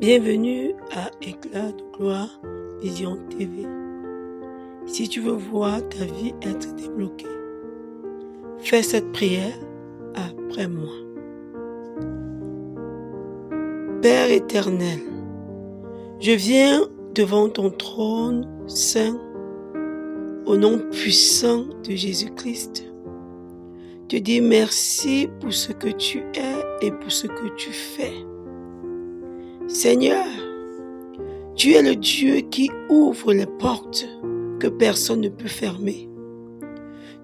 Bienvenue à Éclat de gloire Vision TV. Si tu veux voir ta vie être débloquée, fais cette prière après moi. Père éternel, je viens devant ton trône saint au nom puissant de Jésus-Christ. Te dis merci pour ce que tu es et pour ce que tu fais. Seigneur, tu es le Dieu qui ouvre les portes que personne ne peut fermer.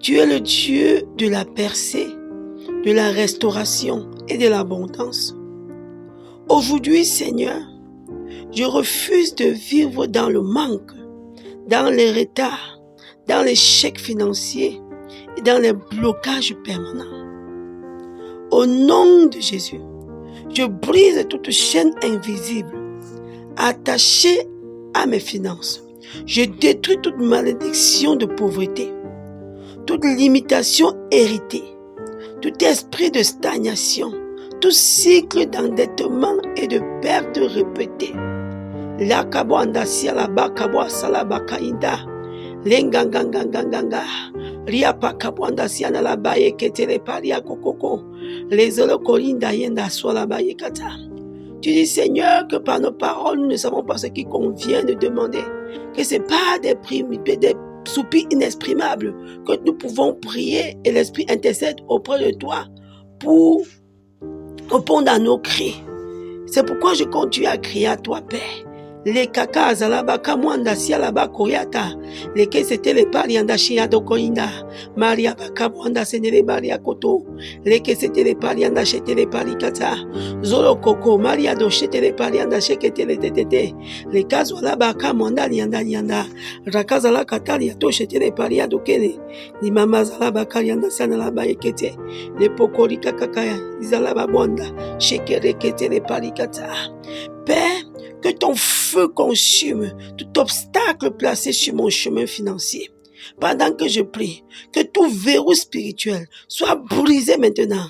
Tu es le Dieu de la percée, de la restauration et de l'abondance. Aujourd'hui, Seigneur, je refuse de vivre dans le manque, dans les retards, dans l'échec financier et dans les blocages permanents. Au nom de Jésus, je brise toute chaîne invisible attachée à mes finances. Je détruis toute malédiction de pauvreté, toute limitation héritée, tout esprit de stagnation, tout cycle d'endettement et de perte répétée. La kabwanda sialaba kabwa salaba kainda. Lenganganganganga. Ria pa kabwanda siana la baye ketele paria kokoko. Les olokolinda yenda swala baye kata. Tu dis, Seigneur, que par nos paroles, nous ne savons pas ce qui convient de demander. Que ce n'est pas des soupirs inexprimables que nous pouvons prier et l'Esprit intercède auprès de toi pour répondre à nos cris. C'est pourquoi je continue à crier à toi, Père. Les kakas zalaba kamwanda sialaba koyata les que c'était les palianda chia dokoinda Maria bakabwanda senele Maria koto les que c'était les palianda chete les palikata zolo koko Maria do chete les palianda chekete les tete les kazwala bakamwanda lianda rakazala katali to chete les palianda kele ni mama zalaba kalianda sanala bayekete les pokori kakakaya zalaba bonda chekere kete les palikata. Père, que ton feu consume tout obstacle placé sur mon chemin financier. Pendant que je prie, que tout verrou spirituel soit brisé maintenant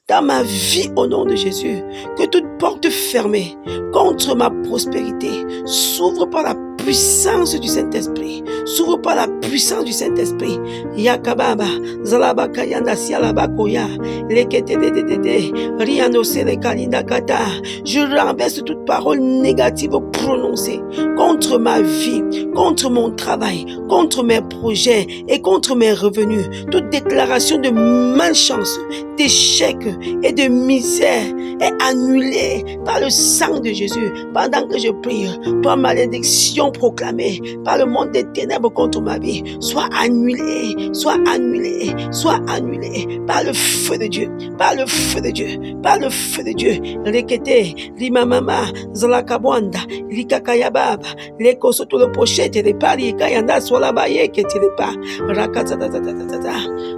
dans ma vie au nom de Jésus. Que toute porte fermée contre ma prospérité s'ouvre par la puissance du Saint-Esprit. S'ouvre par la puissance du Saint-Esprit. Yakababa, Zalabaka Yanda Sialaba Koya, Lekete de Riano Sele Kalinda Kata. Je renverse toute parole négative prononcée contre ma vie, contre mon travail, contre mes projets et contre mes revenus. Toute déclaration de malchance, d'échec et de misère est annulée par le sang de Jésus. Pendant que je prie, toi malédiction proclamée par le monde des ténèbres contre ma vie, soit annulée par le feu de Dieu, par le feu de Dieu, par le feu de Dieu. Rekete, limamama, zalakabwanda, likakayababa, lekosoto le pochette, les pari, kayanda, swalabaye, ketelepa, rakatatatata.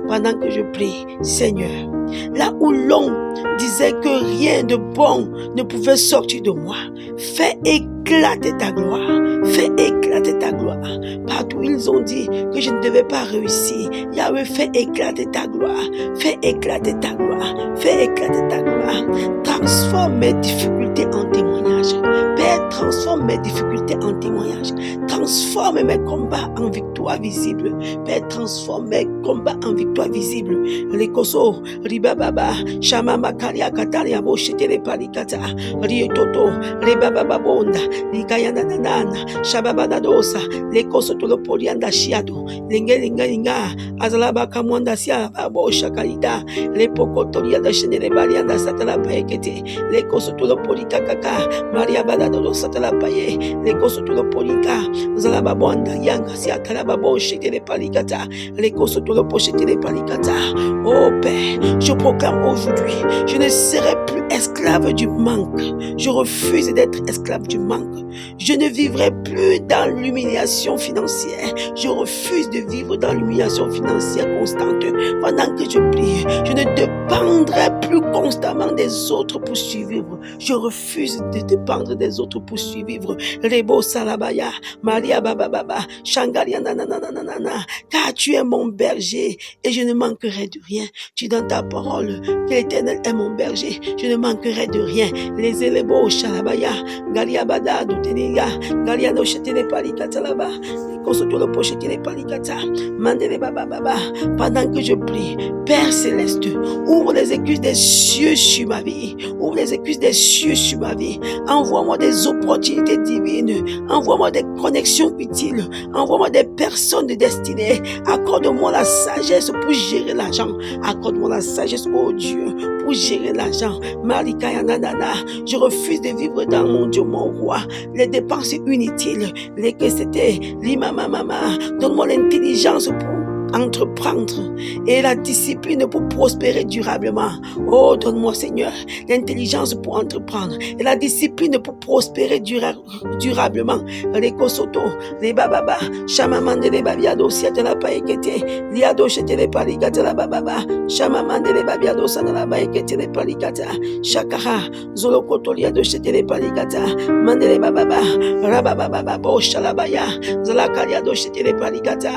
Pendant que je prie, Seigneur, là où l'on disait que rien de bon ne pouvait sortir de moi, fais éclater ta gloire. Fais éclater ta gloire. Partout ils ont dit que je ne devais pas réussir. Yahweh, fais éclater ta gloire. Fais éclater ta gloire. Fais éclater ta gloire. Transforme mes difficultés en témoignages. Père, transforme mes difficultés en témoignages. Transforme mes combats en victoire visible. Père, transforme mes combats en victoire visible. Les koso, ribababa, shamama kalia katalia boshete le palikata, riototo, ribababa bonda, likayana nanana, shababada dosa, les koso to le polianda shiado, linga, azalaba kamwanda sia babosha kalida, les pokotoria da chenele balianda satala paekete, les koso to le polika kaka, Maria badado satala paye, les koso to le polika, zalaba bonda yanga sia talaba boshete le palikata, les koso to le pochete le palikata. Oh Père, je proclame aujourd'hui, je ne serai plus esclave du manque. Je refuse d'être esclave du manque. Je ne vivrai plus dans l'humiliation financière. Je refuse de vivre dans l'humiliation financière constante. Pendant que je prie, je ne dépendrai plus constamment des autres pour survivre. Je refuse de dépendre des autres pour survivre. Rebo Salabaya, Maria Baba, Shangariana car tu es mon berger et je ne manquerai de rien. Tu dis dans ta parole que l'Éternel est mon berger, je ne manquerai de rien. Les élébos, Shalabaya, Galiabada, Douteniga, Galiano, Chetele Palikatalaba, Kosoto le Pochetele Palikata, Mandele Baba Baba. Pendant que je prie, Père Céleste, ouvre les écluses des cieux sur ma vie, ouvre les écluses des cieux sur ma vie. Envoie-moi des opportunités divines, envoie-moi des connexions utiles, envoie-moi des personnes de destinée. Accorde-moi la sagesse pour gérer l'argent. Accorde-moi la sagesse, oh Dieu, pour gérer l'argent. Malikayananana, je refuse de vivre dans mon Dieu, mon roi, les dépenses inutiles, les que c'était, l'imama mama. Donne-moi l'intelligence pour entreprendre et la discipline pour prospérer durablement. Oh, donne-moi, Seigneur, l'intelligence pour entreprendre et la discipline pour prospérer durablement. Les kosoto, les bababa, chamamande les babiado, si la paekete, liado chete les paligata la bababa, chamamande les babiado, sana la paekete les paligata, chakara, zolokoto liado chete les paligata, mande les bababa, rabababa, bo shalabaya, zalakaliado chete les paligata.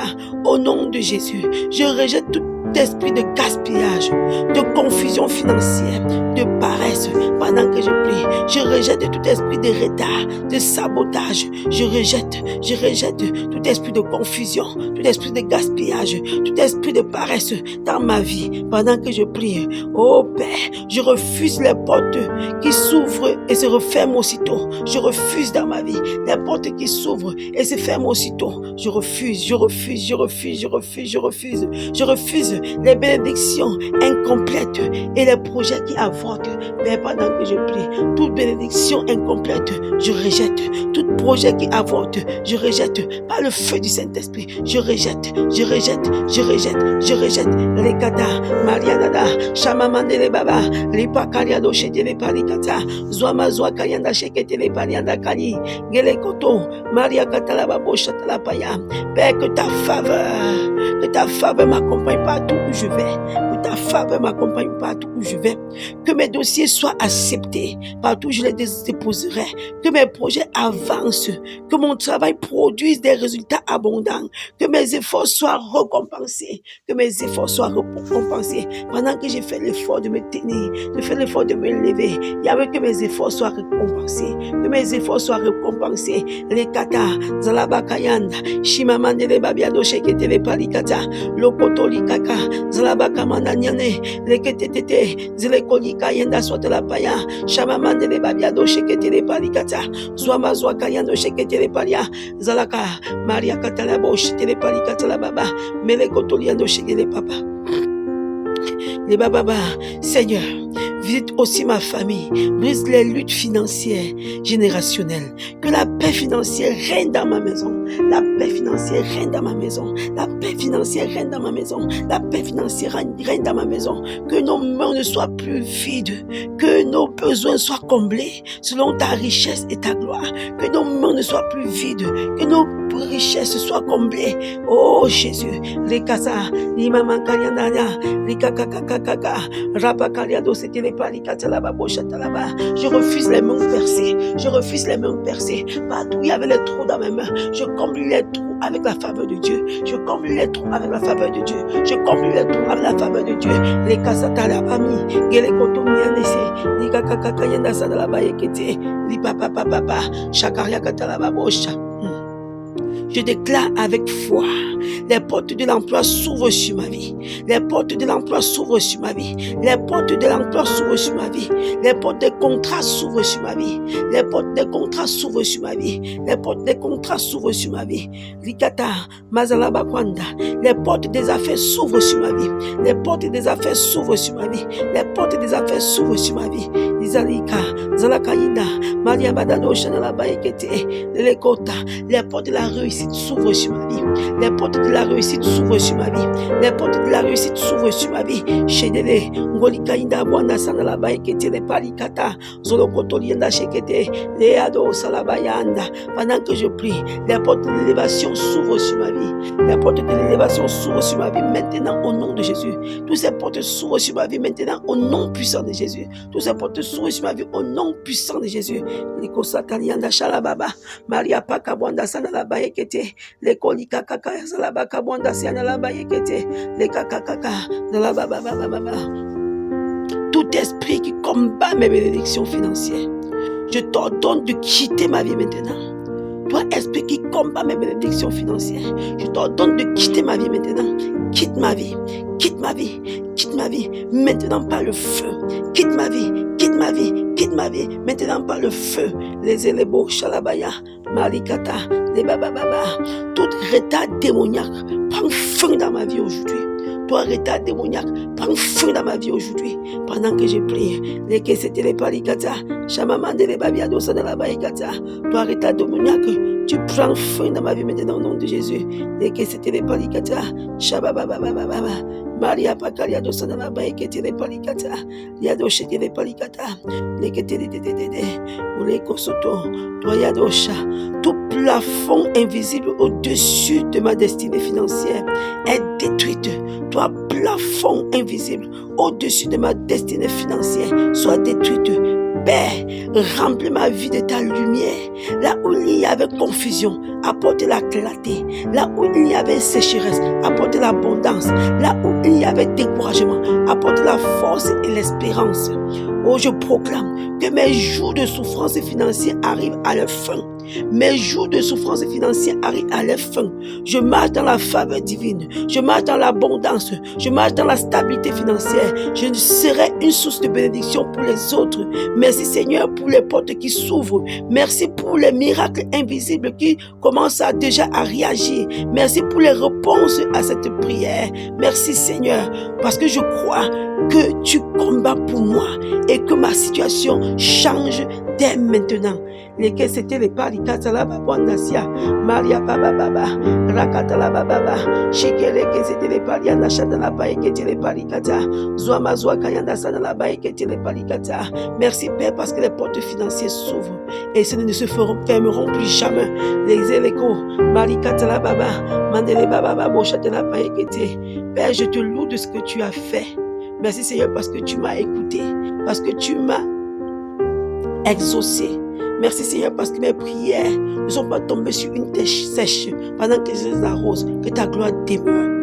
Au nom de Jésus, je rejette tout esprit de gaspillage, de confusion financière, de paresse. Pendant que je prie, je rejette tout esprit de retard, de sabotage. Je rejette tout esprit de confusion, tout esprit de gaspillage, tout esprit de paresse dans ma vie. Pendant que je prie, oh Père, je refuse les portes qui s'ouvrent et se referment aussitôt. Je refuse dans ma vie les portes qui s'ouvrent et se ferment aussitôt. Je refuse les bénédictions incomplètes et les projets qui avortent. Mais pendant que je prie, toute bénédiction incomplète, je rejette. Tout projet qui avorte, je rejette par le feu du Saint-Esprit. Je rejette. Les kata, Marianada, Chamamande les baba, les pakariado chez les palikata, Zoama Kayanda Shekete les parianda Kali, Gelekoto, Maria Katalababo Chatalapaya. Père, que ta faveur m'accompagne partout où je vais. Que ta faveur m'accompagne partout où je vais. Que mes dossiers soient acceptés partout où je les déposerai. Que mes projets avancent. Que mon travail produise des résultats abondants. Que mes efforts soient récompensés. Pendant que j'ai fait l'effort de me tenir, je fais l'effort de me lever. Yahweh, que mes efforts soient récompensés. Les kata, Zalabakayanda, Shimamande les babiado shekete les palikata, Lokotoli kaka, Zalabakamanda nyane, Leketete, Zelekolika yenda soit la paya, Shamamande les babiado shekete les palikata, Zoama kayando shekete les palia, Zalaka, Maria Katalabo shekete les palikata la baba, Melekotoliando shekete les papa. Les bababa, Seigneur, visite aussi ma famille, brise les luttes financières générationnelles, que la paix financière règne dans ma maison, la paix financière règne dans ma maison, que nos mains ne soient plus vides, que nos besoins soient comblés selon ta richesse et ta gloire, que nos mains ne soient plus vides, que nos richesses soient comblées. Oh Jésus, les kasa, les maman kaliandana, les kakakakaka, rapakaliado, c'était les palikatalaba, bochatalaba. Je refuse les mains percées. Partout il y avait les trous dans mes mains, je comble les trous avec la faveur de Dieu. Les kasatalabami, les kotomianese, les kakakakayanda sadalaba ekete, les papa, chakaria katalaba bosha. Je déclare avec foi, les portes de l'emploi s'ouvrent sur ma vie. Les portes des contrats s'ouvrent sur ma vie. Les portes des contrats s'ouvrent sur ma vie. Rikata, Mazalabakwanda, les portes des affaires s'ouvrent sur ma vie. Izalika, Zalakaïda, Maria Badano, Shanalaba Ekete, Lekota, les portes de la réussite s'ouvrent sur ma vie. Shedele, Ngolikaïda, Bwana Sanalaba Ekete, les Palikata, Zolokotolienda Shekete, Leado Salabayanda. Pendant que je prie, les portes de l'élévation s'ouvrent sur ma vie. Maintenant au nom de Jésus. Toutes ces portes s'ouvrent sur ma vie maintenant au nom puissant de Jésus. Toutes ces portes s'ouvrent sur ma vie au nom nom puissant de Jésus. Lekosakalianda shalababa. Maria pakabwanda sanalaba yekete. Lekolika kaka salaba kabwanda sanalaba yekete. Lekakakaka salababa. Tout esprit qui combat mes bénédictions financières, je t'ordonne de quitter ma vie maintenant. Toi, esprit qui combat mes bénédictions financières, je t'ordonne de quitter ma vie maintenant. Quitte ma vie, quitte ma vie, quitte ma vie, maintenant par le feu. Quitte ma vie, quitte ma vie, quitte ma vie, maintenant par le feu. Les élébos, shalabaya, marikata, les babababa. Tout retard démoniaque prend fin dans ma vie aujourd'hui. Toi, retard démoniaque, prends feu dans ma vie aujourd'hui. Pendant que je prie, les que c'était les palikata, chamamande les babiados dans la baïkata. Toi, retard démoniaque, tu prends feu dans ma vie maintenant au nom de Jésus. Les que c'était les palikata, shababababababa. Maria Pakalia dans la baïkete les palikata. Yadoshe les palikata. Les que t'es ou les kosoto. Toi, Yadosha. Tout plafond invisible au-dessus de ma destinée financière est détruite. Toi, plafond invisible au-dessus de ma destinée financière, soit détruite. Père, remplis ma vie de ta lumière. Là où il y avait confusion, apporte la clarté. Là où il y avait sécheresse, apporte l'abondance. Là où il y avait découragement, apporte la force et l'espérance. Oh, je proclame que mes jours de souffrance financière arrivent à leur fin. Mes jours de souffrance financière arrivent à leur fin. Je marche dans la faveur divine. Je marche dans l'abondance. Je marche dans la stabilité financière. Je serai une source de bénédiction pour les autres. Merci Seigneur pour les portes qui s'ouvrent. Merci pour les miracles invisibles qui commencent déjà à réagir. Merci pour les réponses à cette prière. Merci Seigneur parce que je crois que tu combats pour moi et que ma situation change dès maintenant. Lesquels c'était les palikata la babwandasia, Maria baba baba, rakata la baba, shikele que c'était les paliana chata la baïkete les palikata, zoama zoa kayanda sana la baïkete les palikata. Merci Père parce que les portes financières s'ouvrent et ce ne se fermeront plus jamais. Les éléchos, malikata la baba, mandele baba babo chata la baïkete. Père, je te loue de ce que tu as fait. Merci Seigneur parce que tu m'as écouté, parce que tu m'as exaucé. Merci Seigneur parce que mes prières ne sont pas tombées sur une terre sèche pendant que je les arrose, que ta gloire demeure.